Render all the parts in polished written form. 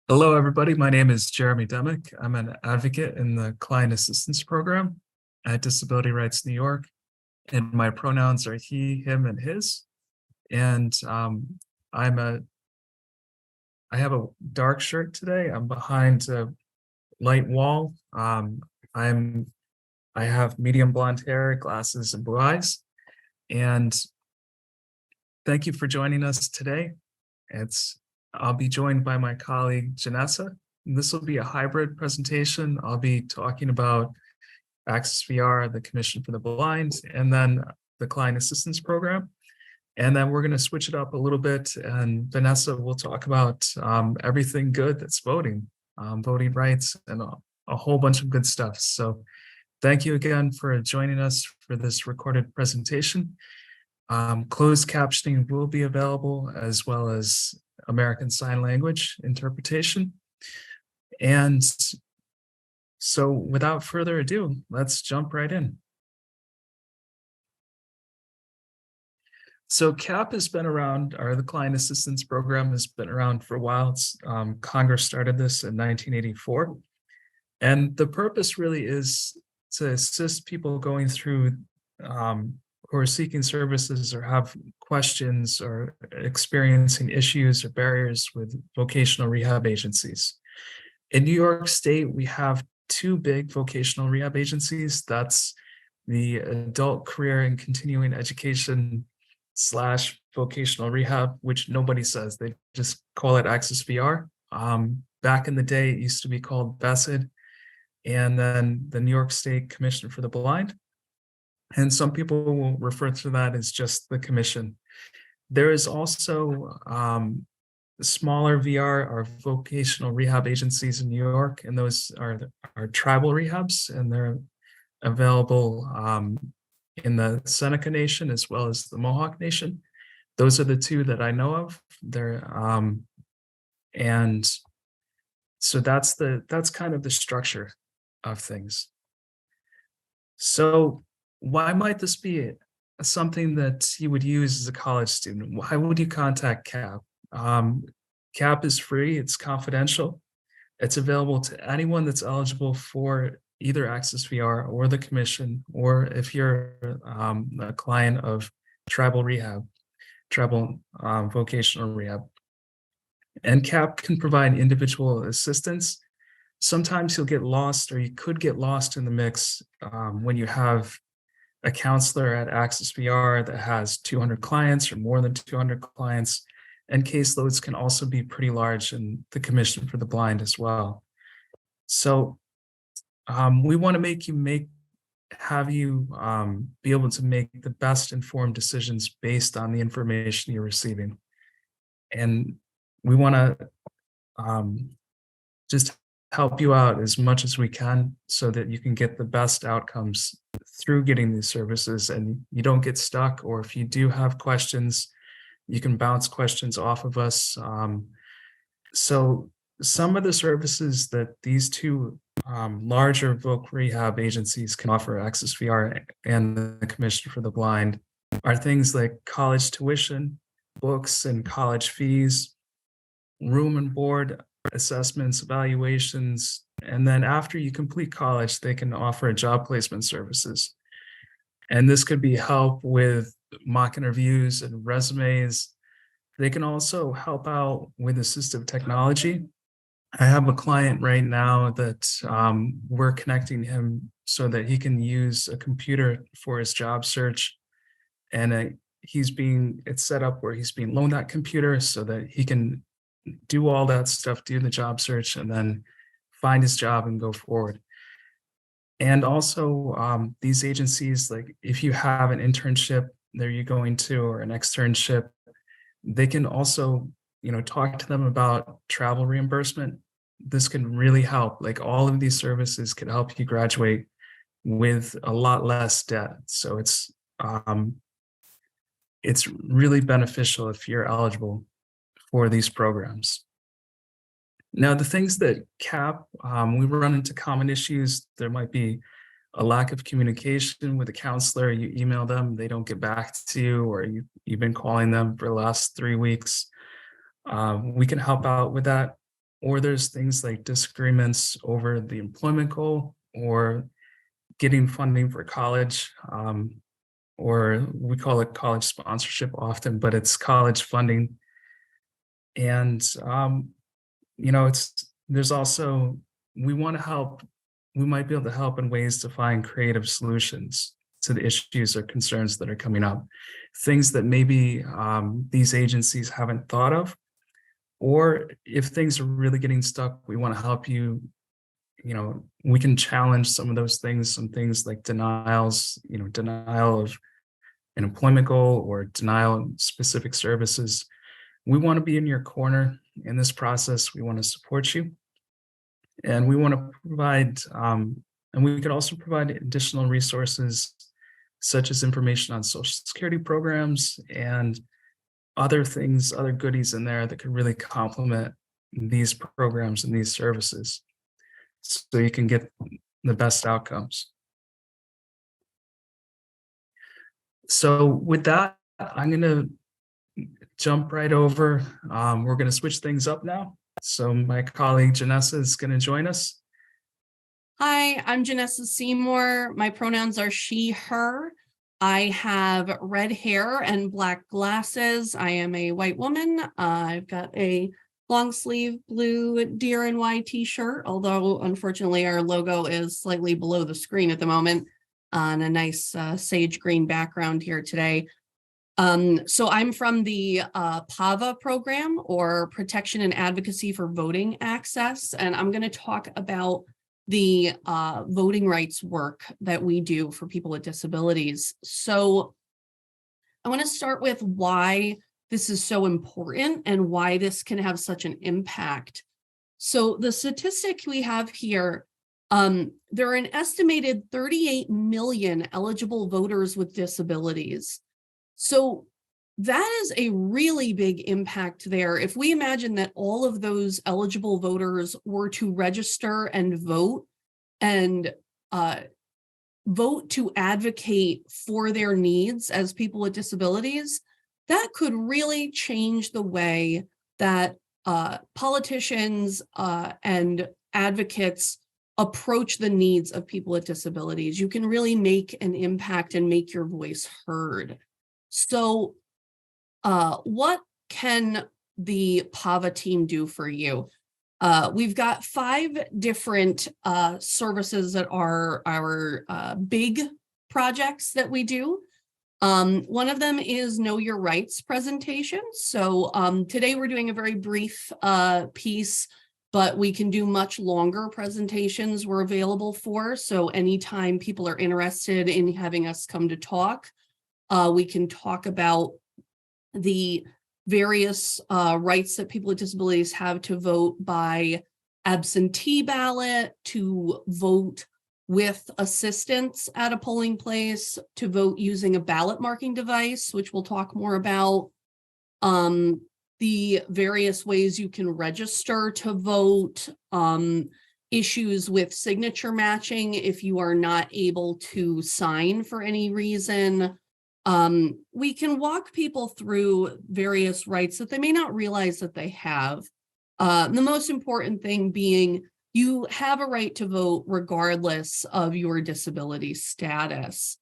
Hello, everybody. My name is Jeremy Demick. I'm an advocate in the Client Assistance Program at Disability Rights New York, and my pronouns are he, him, and his. And I'm a I have a dark shirt today. I'm behind a light wall. I'm I have medium blonde hair, glasses, and blue eyes. And thank you for joining us today. I'll be joined by my colleague Janessa. This will be a hybrid presentation. I'll be talking about Access VR, the Commission for the Blind, and then the Client Assistance Program. And then we're going to switch it up a little bit, and Vanessa will talk about everything good that's voting, voting rights, and a whole bunch of good stuff. So thank you again for joining us for this recorded presentation. Closed captioning will be available, as well as American Sign Language interpretation. And so without further ado, let's jump right in. So CAP has been around, or the Client Assistance Program has been around for a while. Congress started this in 1984. And the purpose really is to assist people going through who are seeking services or have questions or experiencing issues or barriers with vocational rehab agencies. In New York State, we have two big vocational rehab agencies. That's the Adult Career and Continuing Education / vocational rehab, which nobody says. They just call it Access VR. Back in the day, it used to be called BESID, and then the New York State Commission for the Blind. And some people will refer to that as just the commission. There is also smaller VR or vocational rehab agencies in New York, and those are tribal rehabs, and they're available in the Seneca Nation as well as the Mohawk Nation. Those are the two that I know of. And so that's kind of the structure of things. So why might this be something that you would use as a college student? Why would you contact CAP? CAP is free, it's confidential. It's available to anyone that's eligible for either Access VR or the commission, or if you're a client of tribal vocational rehab. And CAP can provide individual assistance. Sometimes you'll get lost, or you could get lost in the mix when you have a counselor at Access VR that has 200 clients or more than 200 clients, and caseloads can also be pretty large in the Commission for the Blind as well. So we want to have you be able to make the best informed decisions based on the information you're receiving. And we want to just help you out as much as we can so that you can get the best outcomes through getting these services and you don't get stuck, or if you do have questions, you can bounce questions off of us. So some of the services that these two larger voc rehab agencies can offer, Access VR and the Commission for the Blind, are things like college tuition, books and college fees, room and board assessments, evaluations, and then after you complete college, they can offer job placement services. And this could be help with mock interviews and resumes. They can also help out with assistive technology. I have a client right now that we're connecting him so that he can use a computer for his job search. And it's set up where he's being loaned that computer so that he can do all that stuff, do the job search, and then find his job and go forward. And also these agencies, like if you have an internship that you're going to or an externship, they can also, talk to them about travel reimbursement. This can really help. Like all of these services can help you graduate with a lot less debt. So it's really beneficial if you're eligible for these programs. Now, the things that CAP, we run into common issues. There might be a lack of communication with a counselor. You email them, they don't get back to you, or you've been calling them for the last 3 weeks. We can help out with that. or there's things like disagreements over the employment goal or getting funding for college, or we call it college sponsorship often, but it's college funding. And it's there's also we want to help. We might be able to help in ways to find creative solutions to the issues or concerns that are coming up, things that maybe these agencies haven't thought of, or if things are really getting stuck, we want to help you. We can challenge some of those things, some things like denial of an employment goal or denial of specific services. We want to be in your corner in this process. We want to support you. And we want to provide, and we could also provide additional resources such as information on Social Security programs and other things, other goodies in there that could really complement these programs and these services so you can get the best outcomes. So with that, I'm going to jump right over. We're going to switch things up now. So my colleague Janessa is going to join us. Hi, I'm Janessa Seymour. My pronouns are she, her. I have red hair and black glasses. I am a white woman. I've got a long sleeve blue DRNY t-shirt, although unfortunately our logo is slightly below the screen at the moment on a nice sage green background here today. So I'm from the PAVA program, or Protection and Advocacy for Voting Access, and I'm going to talk about the voting rights work that we do for people with disabilities. So I want to start with why this is so important and why this can have such an impact. So the statistic we have here, there are an estimated 38 million eligible voters with disabilities. So that is a really big impact there. If we imagine that all of those eligible voters were to register and vote to advocate for their needs as people with disabilities, that could really change the way that politicians and advocates approach the needs of people with disabilities. You can really make an impact and make your voice heard. So what can the PAVA team do for you? We've got 5 different services that are our big projects that we do. One of them is Know Your Rights presentation. So today we're doing a very brief piece, but we can do much longer presentations we're available for. So anytime people are interested in having us come to talk, we can talk about the various rights that people with disabilities have to vote by absentee ballot, to vote with assistance at a polling place, to vote using a ballot marking device, which we'll talk more about, the various ways you can register to vote, issues with signature matching if you are not able to sign for any reason. We can walk people through various rights that they may not realize that they have. The most important thing being you have a right to vote regardless of your disability status.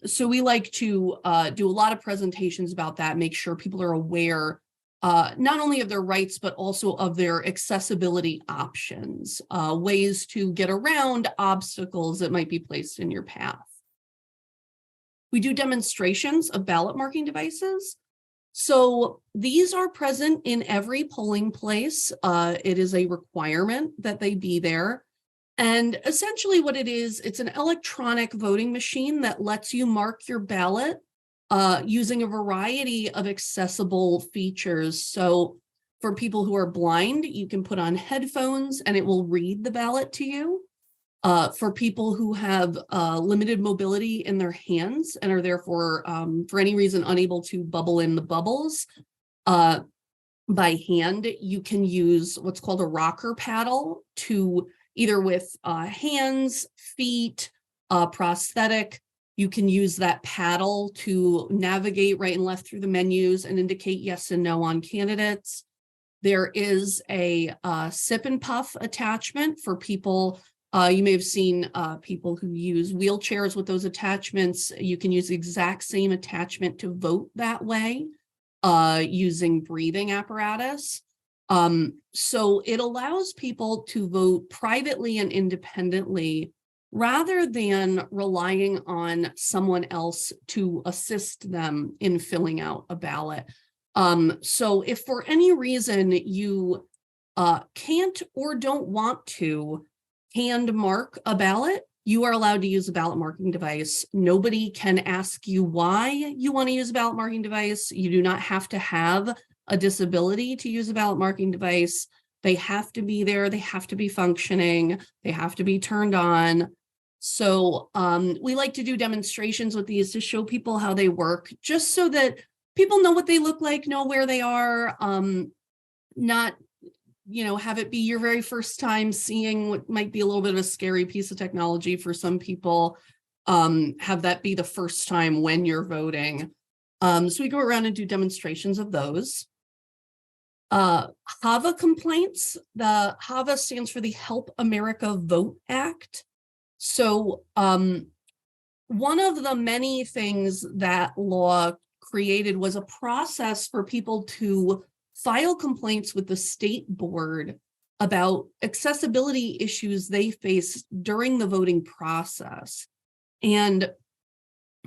So we like to do a lot of presentations about that, make sure people are aware not only of their rights, but also of their accessibility options, ways to get around obstacles that might be placed in your path. We do demonstrations of ballot marking devices. So these are present in every polling place. It is a requirement that they be there. And essentially what it is, it's an electronic voting machine that lets you mark your ballot using a variety of accessible features. So for people who are blind, you can put on headphones and it will read the ballot to you. For people who have limited mobility in their hands and are therefore, for any reason, unable to bubble in the bubbles by hand, you can use what's called a rocker paddle to either with hands, feet, prosthetic. You can use that paddle to navigate right and left through the menus and indicate yes and no on candidates. There is a sip and puff attachment for people. You may have seen people who use wheelchairs with those attachments. You can use the exact same attachment to vote that way using breathing apparatus. So it allows people to vote privately and independently rather than relying on someone else to assist them in filling out a ballot. So if for any reason you can't or don't want to hand mark a ballot, you are allowed to use a ballot marking device. Nobody can ask you why you want to use a ballot marking device. You do not have to have a disability to use a ballot marking device. They have to be there. They have to be functioning. They have to be turned on. So we like to do demonstrations with these to show people how they work, just so that people know what they look like, know where they are, not, have it be your very first time seeing what might be a little bit of a scary piece of technology for some people. Have that be the first time when you're voting. So we go around and do demonstrations of those. HAVA complaints. The HAVA stands for the Help America Vote Act. So one of the many things that law created was a process for people to file complaints with the state board about accessibility issues they faced during the voting process. And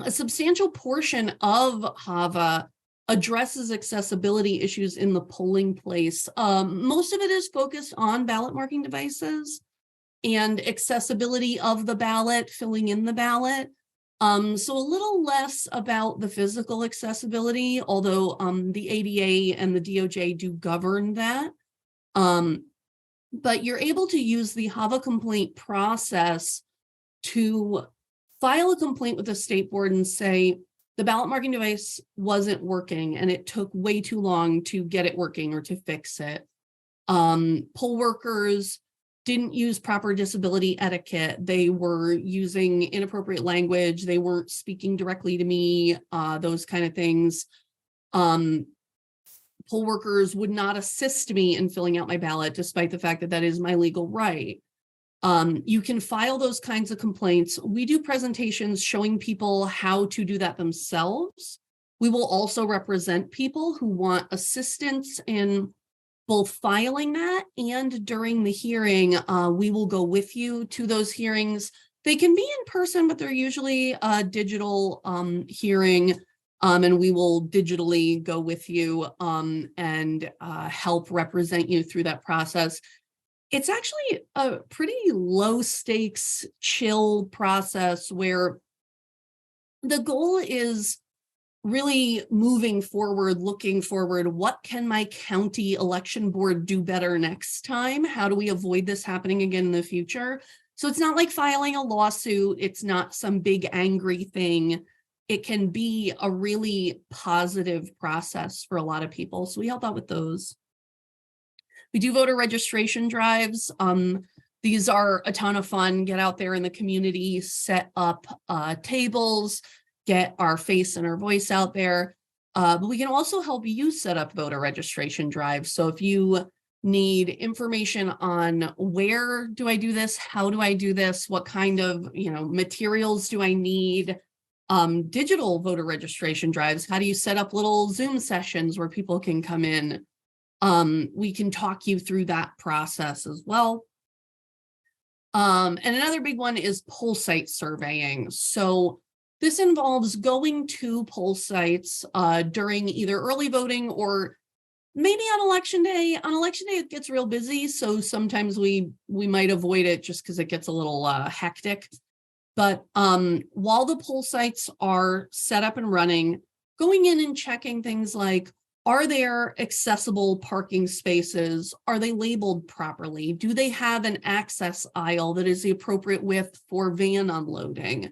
a substantial portion of HAVA addresses accessibility issues in the polling place. Most of it is focused on ballot marking devices and accessibility of the ballot, filling in the ballot. So a little less about the physical accessibility, although the ADA and the DOJ do govern that. But you're able to use the HAVA complaint process to file a complaint with the state board and say, the ballot marking device wasn't working and it took way too long to get it working or to fix it. Poll workers didn't use proper disability etiquette. They were using inappropriate language. They weren't speaking directly to me, those kind of things. Poll workers would not assist me in filling out my ballot, despite the fact that that is my legal right. You can file those kinds of complaints. We do presentations showing people how to do that themselves. We will also represent people who want assistance in both filing that and during the hearing. We will go with you to those hearings. They can be in person, but they're usually a digital hearing, and we will digitally go with you and help represent you through that process. It's actually a pretty low stakes, chill process where the goal is really moving forward, looking forward. What can my county election board do better next time? How do we avoid this happening again in the future? So it's not like filing a lawsuit. It's not some big angry thing. It can be a really positive process for a lot of people. So we help out with those. We do voter registration drives. These are a ton of fun. Get out there in the community, set up tables, get our face and our voice out there. But we can also help you set up voter registration drives. So if you need information on where do I do this, how do I do this, what kind of materials do I need, digital voter registration drives, how do you set up little Zoom sessions where people can come in? We can talk you through that process as well. And another big one is poll site surveying. So this involves going to poll sites during either early voting or maybe on election day. On election day, it gets real busy, so sometimes we might avoid it just because it gets a little hectic. But while the poll sites are set up and running, going in and checking things like, are there accessible parking spaces? Are they labeled properly? Do they have an access aisle that is the appropriate width for van unloading?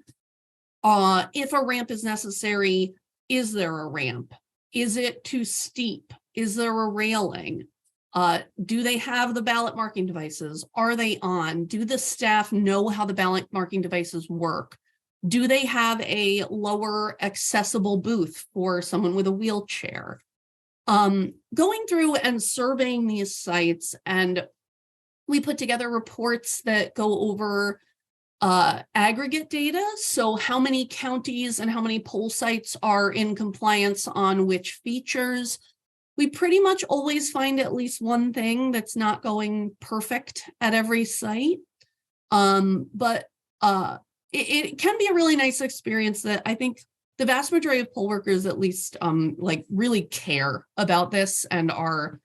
If a ramp is necessary, is there a ramp? Is it too steep? Is there a railing? Do they have the ballot marking devices? Are they on? Do the staff know how the ballot marking devices work? Do they have a lower accessible booth for someone with a wheelchair? Going through and surveying these sites, and we put together reports that go over aggregate data. So how many counties and how many poll sites are in compliance on which features. We pretty much always find at least one thing that's not going perfect at every site. But it can be a really nice experience that I think the vast majority of poll workers at least like really care about this and are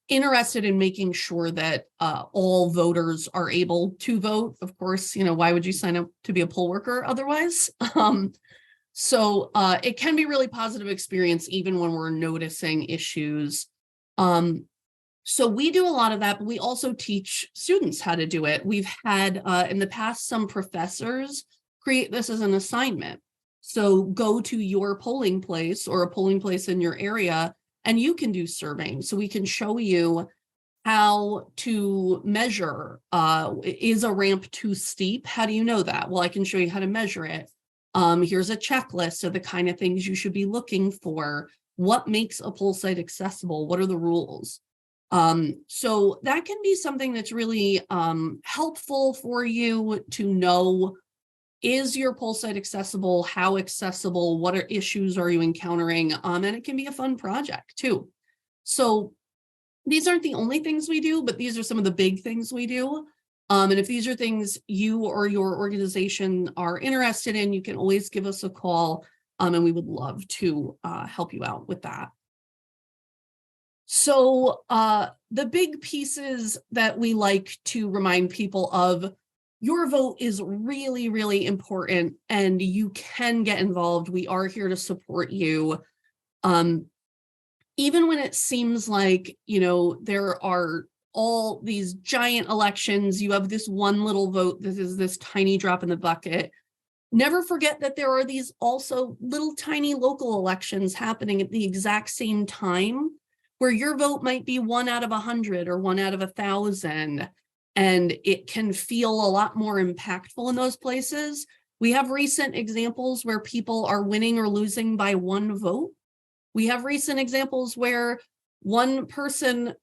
interested in making sure that all voters are able to vote. Of course, you know, why would you sign up to be a poll worker otherwise? So it can be a really positive experience even when we're noticing issues. So we do a lot of that, but we also teach students how to do it. We've had in the past some professors create this as an assignment. So go to your polling place or a polling place in your area, and you can do surveying. So we can show you how to measure, is a ramp too steep? How do you know that? Well, I can show you how to measure it. Here's a checklist of the kind of things you should be looking for. What makes a poll site accessible? What are the rules? So that can be something that's really helpful for you to know. Is your poll site accessible? How accessible? What issues are you encountering? And it can be a fun project too. So these aren't the only things we do, but these are some of the big things we do. And if these are things you or your organization are interested in, you can always give us a call, and we would love to help you out with that. So the big pieces that we like to remind people of: your vote is really, really important, and you can get involved. We are here to support you. Even when it seems like, you know, there are all these giant elections, you have this one little vote, this is this tiny drop in the bucket. Never forget that there are these also little tiny local elections happening at the exact same time, where your vote might be 1 out of 100 or 1 out of 1,000. And it can feel a lot more impactful in those places. We have recent examples where people are winning or losing by 1 vote. We have recent examples where one person,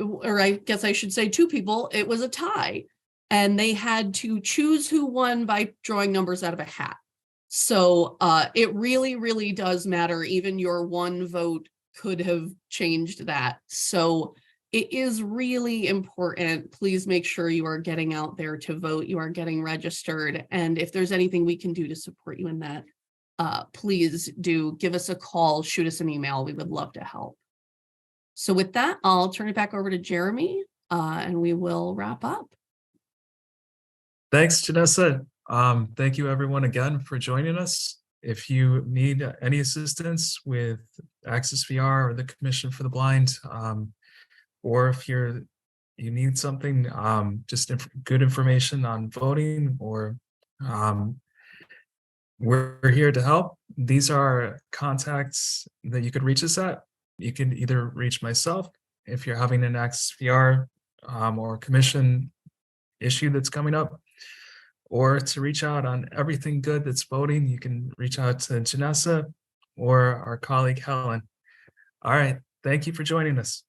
or I guess I should say 2 people, it was a tie, and they had to choose who won by drawing numbers out of a hat. So it really, really does matter. Even your 1 vote could have changed that. So it is really important. Please make sure you are getting out there to vote. You are getting registered. And if there's anything we can do to support you in that, please do give us a call, shoot us an email. We would love to help. So with that, I'll turn it back over to Jeremy, and we will wrap up. Thanks, Janessa. Thank you everyone again for joining us. If you need any assistance with Access VR or the Commission for the Blind, or if you need something, just good information on voting, or we're here to help. These are contacts that you could reach us at. You can either reach myself if you're having an Access VR or Commission issue that's coming up, or to reach out on everything good that's voting. You can reach out to Janessa or our colleague Helen. All right, thank you for joining us.